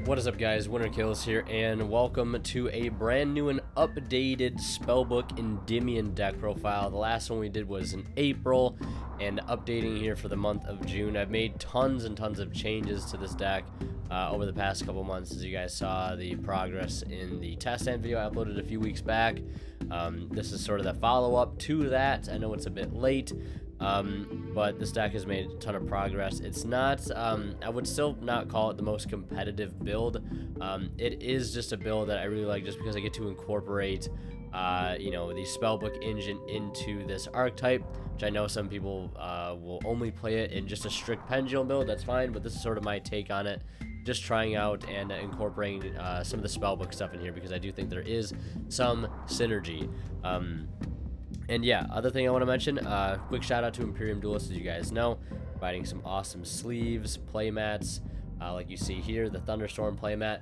What is up, guys? Winter Kills here, and welcome to a brand new and updated Spellbook Endymion deck profile. The last one we did was in April, and updating here for the month of June. I've made tons and tons of changes to this deck over the past couple months. As you guys saw the progress in the test stand video I uploaded a few weeks back. This is sort of the follow-up to that. I know it's a bit late, but this deck has made a ton of progress. It's not, I would still not call it the most competitive build. It is just a build that I really like just because I get to incorporate, the Spellbook engine into this archetype, which I know some people will only play it in just a strict pendulum build. That's fine, but this is sort of my take on it. Just trying out and incorporating some of the Spellbook stuff in here because I do think there is some synergy. And yeah, other thing I want to mention, quick shout out to Imperium Duelist. As you guys know, providing some awesome sleeves, playmats, like you see here, the Thunderstorm playmat,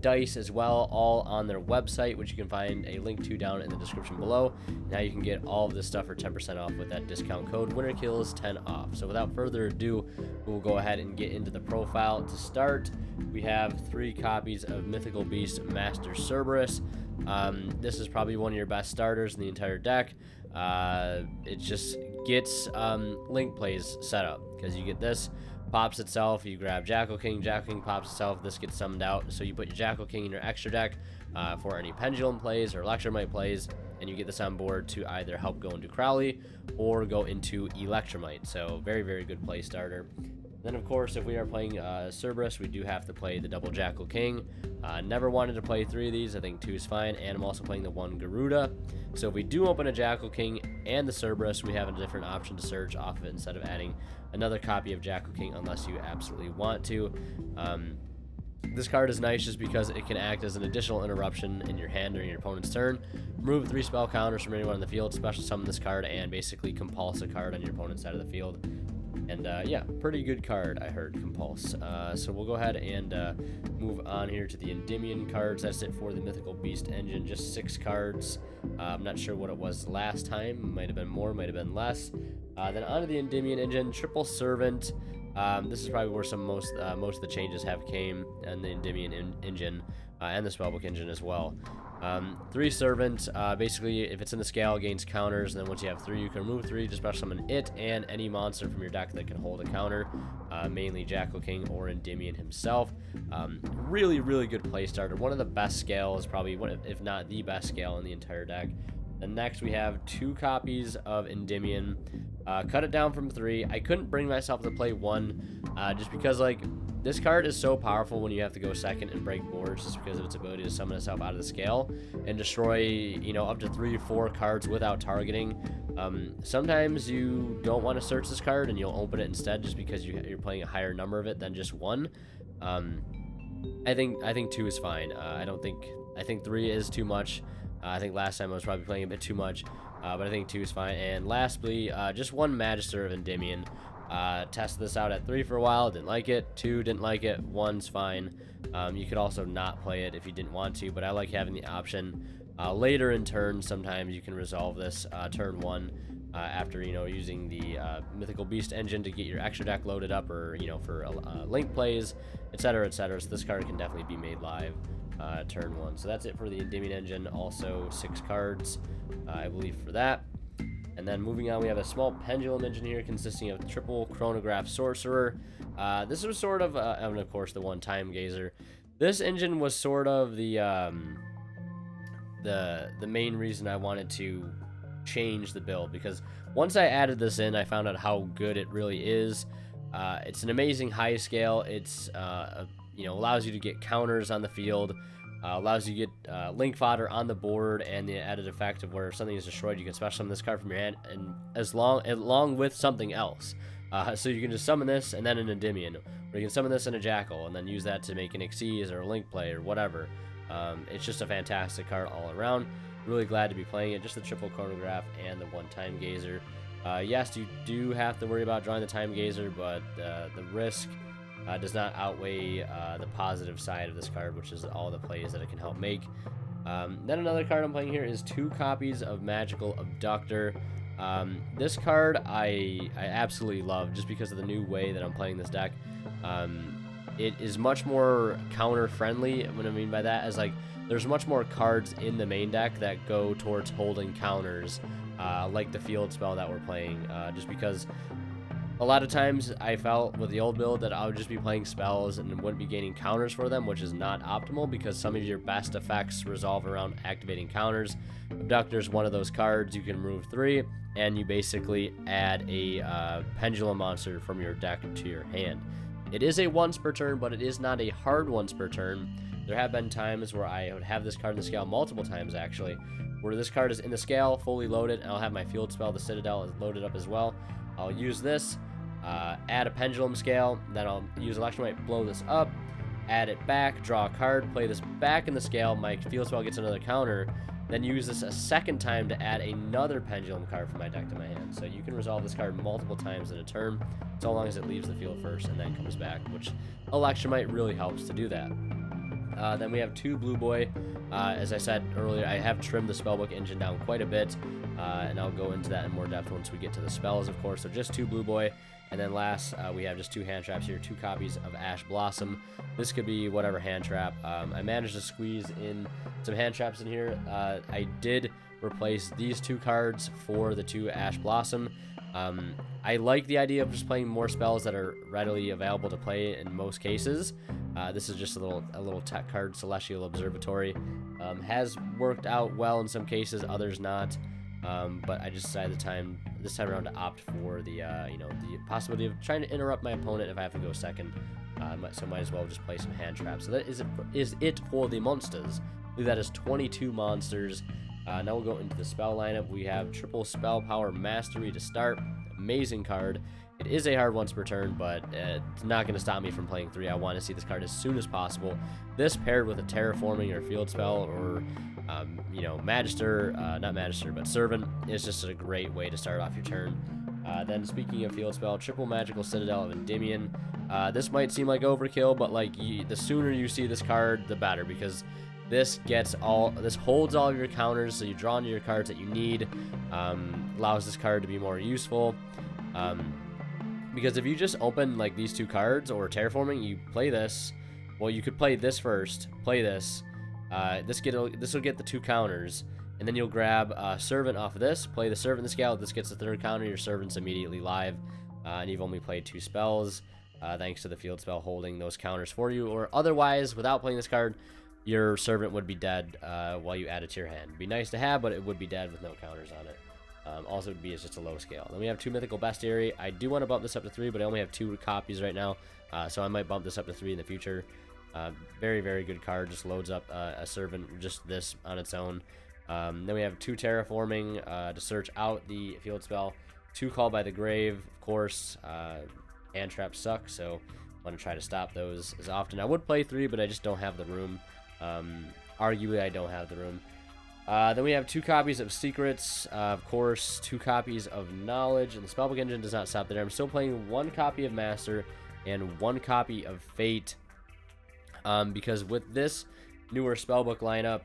dice as well, all on their website, which you can find a link to down in the description below. Now you can get all of this stuff for 10% off with that discount code WinterKills10off. So without further ado, we'll go ahead and get into the profile. To start, we have 3 copies of Mythical Beast Master Cerberus. This is probably one of your best starters in the entire deck. It just gets link plays set up because you get this, pops itself, you grab Jackal King pops itself, this gets summoned out, so you put your Jackal King in your extra deck for any Pendulum plays or Electromite plays, and you get this on board to either help go into Crowley or go into Electromite. So very, very good play starter. Then, of course, if we are playing Cerberus, we do have to play the double Jackal King. Never wanted to play 3 of these. I think 2 is fine, and I'm also playing the 1 Garuda. So if we do open a Jackal King and the Cerberus, we have a different option to search off of it instead of adding another copy of Jackal King unless you absolutely want to. This card is nice just because it can act as an additional interruption in your hand during your opponent's turn. Remove 3 spell counters from anyone on the field, special summon this card, and basically compulse a card on your opponent's side of the field. And yeah, pretty good card, I heard, Compulse. So we'll go ahead and move on here to the Endymion cards. That's it for the Mythical Beast engine, just 6 cards. I'm not sure what it was last time. Might have been more, might have been less. Then onto the Endymion engine, Triple Servant. This is probably where most of the changes have came in the Endymion engine and the Spellbook engine as well. 3 Servant, basically if it's in the scale, gains counters, and then once you have 3, you can remove 3 to special summon it and any monster from your deck that can hold a counter, mainly Jackal King or Endymion himself. Really, really good play starter. One of the best scales, probably one, if not the best scale in the entire deck. Then next we have 2 copies of Endymion. Cut it down from 3. I couldn't bring myself to play 1 just because, like, this card is so powerful when you have to go second and break boards just because of its ability to summon itself out of the scale and destroy, up to 3 or 4 cards without targeting. Sometimes you don't want to search this card and you'll open it instead just because you're playing a higher number of it than just 1. I think 2 is fine. I think 3 is too much. I think last time I was probably playing a bit too much, but I think 2 is fine. And lastly, just 1 Magister of Endymion. Tested this out at 3 for a while, didn't like it. 2, didn't like it. 1's fine. You could also not play it if you didn't want to, but I like having the option. Later in turn, sometimes you can resolve this turn 1 after, using the Mythical Beast engine to get your extra deck loaded up, or, for link plays, etc., etc. So this card can definitely be made live turn 1. So that's it for the Endymion engine. Also 6 cards, I believe, for that. And then moving on, we have a small Pendulum engine here consisting of triple Chronograph Sorcerer. This was sort of, and of course the 1 Time Gazer. This engine was sort of the main reason I wanted to change the build, because once I added this in, I found out how good it really is. It's an amazing high scale. It's allows you to get counters on the field. Allows you to get link fodder on the board, and the added effect of where something is destroyed, you can special summon this card from your hand, and along with something else. So you can just summon this and then an Endymion, or you can summon this in a Jackal and then use that to make an Xyz or a link play or whatever. It's just a fantastic card all around. Really glad to be playing it. Just the triple Chronograph and the 1 Time Gazer. Yes, you do have to worry about drawing the Time Gazer, but the risk does not outweigh the positive side of this card, which is all the plays that it can help make. Then another card I'm playing here is 2 copies of Magical Abductor. This card I absolutely love just because of the new way that I'm playing this deck. it is much more counter friendly. What I mean by that is, like, there's much more cards in the main deck that go towards holding counters, like the field spell that we're playing, just because a lot of times I felt with the old build that I would just be playing spells and wouldn't be gaining counters for them, which is not optimal because some of your best effects resolve around activating counters. Abductor is one of those cards. You can remove 3, and you basically add a pendulum monster from your deck to your hand. It is a once per turn, but it is not a hard once per turn. There have been times where I would have this card in the scale, multiple times actually, where this card is in the scale, fully loaded, and I'll have my field spell, the Citadel, is loaded up as well. I'll use this, add a pendulum scale, then I'll use Electromite, blow this up, add it back, draw a card, play this back in the scale, my field spell gets another counter, then use this a second time to add another pendulum card from my deck to my hand. So you can resolve this card multiple times in a turn, so long as it leaves the field first and then comes back, which Electromite really helps to do that. Then we have 2 Blue Boy. As I said earlier, I have trimmed the Spellbook engine down quite a bit, and I'll go into that in more depth once we get to the spells, of course. So just 2 Blue Boy. And then last, we have just 2 hand traps here, 2 copies of Ash Blossom. This could be whatever hand trap. I managed to squeeze in some hand traps in here. I did replace these 2 cards for the 2 Ash Blossom. I like the idea of just playing more spells that are readily available to play in most cases. This is just a little tech card, Celestial Observatory. Has worked out well in some cases, others not. But I just decided this time around to opt for the the possibility of trying to interrupt my opponent if I have to go second. So might as well just play some hand traps. So that is it for the monsters. I believe that is 22 monsters. Now we'll go into the spell lineup. We have triple spell power mastery to start. Amazing card. It is a hard once per turn, but it's not going to stop me from playing 3. I want to see this card as soon as possible. This paired with a terraforming or field spell or Magister, not Magister, but Servant is just a great way to start off your turn. Then speaking of field spell, triple magical Citadel of Endymion. This might seem like overkill, but like the sooner you see this card, the better, because this holds all of your counters, so you draw into your cards that you need. Allows this card to be more useful. Because if you just open like these 2 cards or terraforming, you play this. Well, you could play this first, play this. This will get the 2 counters, and then you'll grab Servant off of this, play the Servant in the scale. This gets the 3rd counter. Your Servant's immediately live, and you've only played 2 spells, thanks to the field spell holding those counters for you. Or otherwise, without playing this card, your Servant would be dead while you add it to your hand. It'd be nice to have, but it would be dead with no counters on it. Also, would be it's just a low scale. Then we have 2 mythical bestiary. I do want to bump this up to 3, but I only have 2 copies right now, so I might bump this up to 3 in the future. Very, very good card. Just loads up a Servant, just this on its own. Then we have 2 terraforming to search out the field spell. 2 call by the grave, of course. Hand traps suck, so I want to try to stop those as often. I would play 3, but I just don't have the room. Arguably, I don't have the room. Then we have 2 copies of Secrets, of course, 2 copies of Knowledge, and the Spellbook engine does not stop there. I'm still playing 1 copy of Master and 1 copy of Fate, because with this newer Spellbook lineup,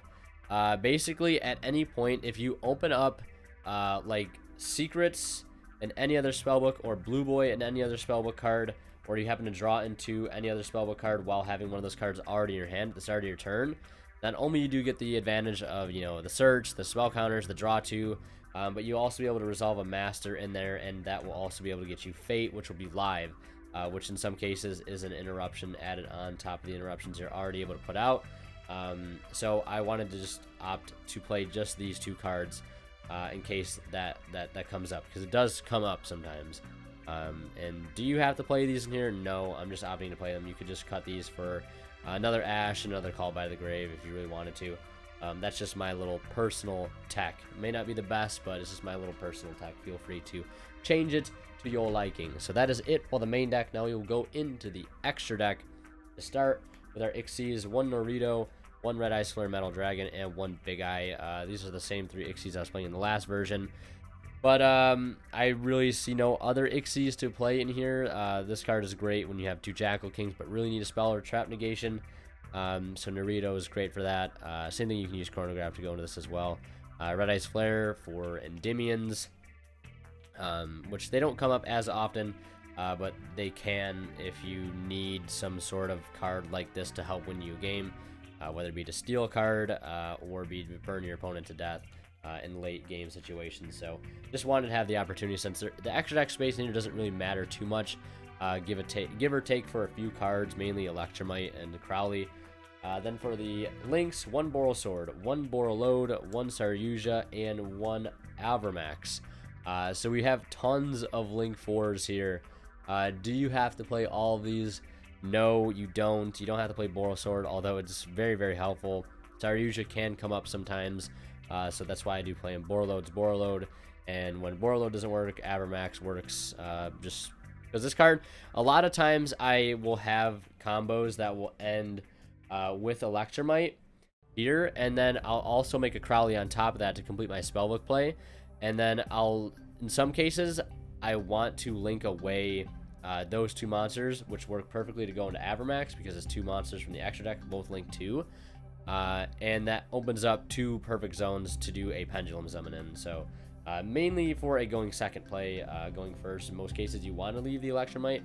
basically at any point, if you open up like Secrets in any other Spellbook, or Blue Boy in any other Spellbook card, or you happen to draw into any other Spellbook card while having one of those cards already in your hand at the start of your turn, not only you do get the advantage of, the search, the spell counters, the draw 2, but you also be able to resolve a Master in there, and that will also be able to get you Fate, which will be live, which in some cases is an interruption added on top of the interruptions you're already able to put out. So I wanted to just opt to play just these 2 cards in case that comes up, because it does come up sometimes. And do you have to play these in here? No, I'm just opting to play them. You could just cut these for another Ash, another Call by the Grave if you really wanted to. That's just my little personal tech. It may not be the best, but it's just my little personal tech. Feel free to change it to your liking. So that is it for the main deck. Now we will go into the extra deck to start with our Ixies, 1 Norito, 1 Red Eyes Flare Metal Dragon, and 1 Big Eye. These are the same 3 Ixies I was playing in the last version. But I really see no other Ixies to play in here. This card is great when you have 2 Jackal Kings, but really need a spell or trap negation. So Norito is great for that. Same thing, you can use Chronograph to go into this as well. Red Eyes Flare for Endymions, which they don't come up as often. but they can if you need some sort of card like this to help win you a game, whether it be to steal a card or be to burn your opponent to death in late game situations. So just wanted to have the opportunity, since the extra deck space in here doesn't really matter too much, give or take for a few cards, mainly Electromite and Crowley. Then for the links, 1 Borosword, 1 Borreload, 1 Saryuja, and 1 Avermax. So we have tons of link 4s here. Do you have to play all of these? No, you don't. You don't have to play Borosword, although it's very, very helpful. Saryuja can come up sometimes, so that's why I do play him. Borreload's Borreload, and when Borreload doesn't work, Avermax works, just because this card, a lot of times I will have combos that will end with Electromite here, and then I'll also make a Crowley on top of that to complete my Spellbook play, and then in some cases, I want to link away those 2 monsters, which work perfectly to go into Avermax because it's 2 monsters from the extra deck, both link 2, and that opens up 2 perfect zones to do a Pendulum Summon in. So mainly for a going second play, going first, in most cases you want to leave the Electromite,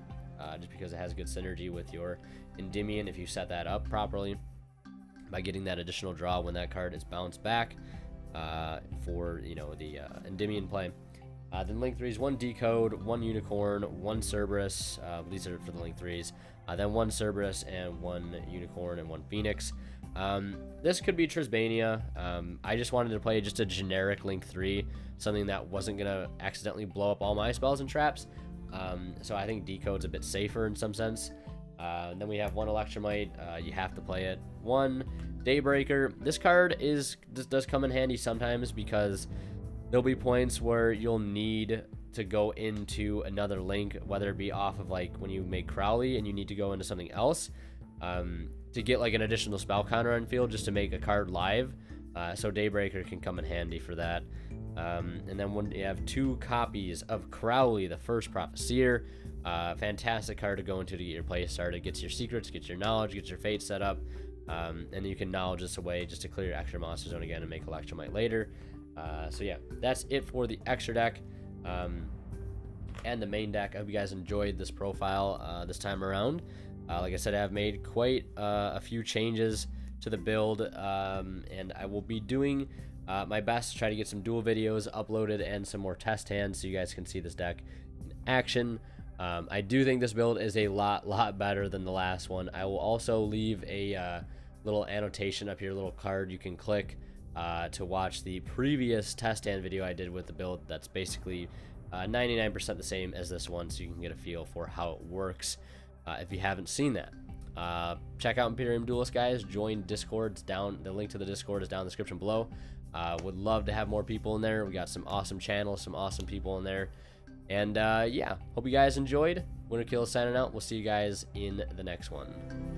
just because it has good synergy with your Endymion if you set that up properly by getting that additional draw when that card is bounced back for the Endymion play. Then link 3s, 1 Decode, 1 Unicorn, 1 Cerberus. These are for the link 3s. Then 1 Cerberus and 1 Unicorn and 1 Phoenix. This could be Trisbania. I just wanted to play just a generic link 3, something that wasn't going to accidentally blow up all my spells and traps. So I think Decode's a bit safer in some sense. Then we have 1 Electromite. You have to play it. 1 Daybreaker. This card does come in handy sometimes because there'll be points where you'll need to go into another link, whether it be off of like when you make Crowley and you need to go into something else to get like an additional spell counter on field just to make a card live. So Daybreaker can come in handy for that. And then when you have 2 copies of Crowley, the first Prophecyr, fantastic card to go into to get your play started. Gets your secrets, gets your knowledge, gets your fate set up, and you can knowledge this away just to clear your extra monster zone again and make Electromite later. So yeah, that's it for the extra deck and the main deck. I hope you guys enjoyed this profile this time around. Like I said, I've made quite a few changes to the build, and I will be doing my best to try to get some duel videos uploaded and some more test hands so you guys can see this deck in action. I do think this build is a lot better than the last one. I will also leave a little annotation up here, a little card you can click to watch the previous test hand video I did with the build. That's basically 99% the same as this one, so you can get a feel for how it works if you haven't seen that. Check out Imperium Duelist, guys. Join Discord's down. The link to the Discord is down in the description below. Would love to have more people in there. We got some awesome channels, some awesome people in there. And yeah, hope you guys enjoyed. Winterkill is signing out. We'll see you guys in the next one.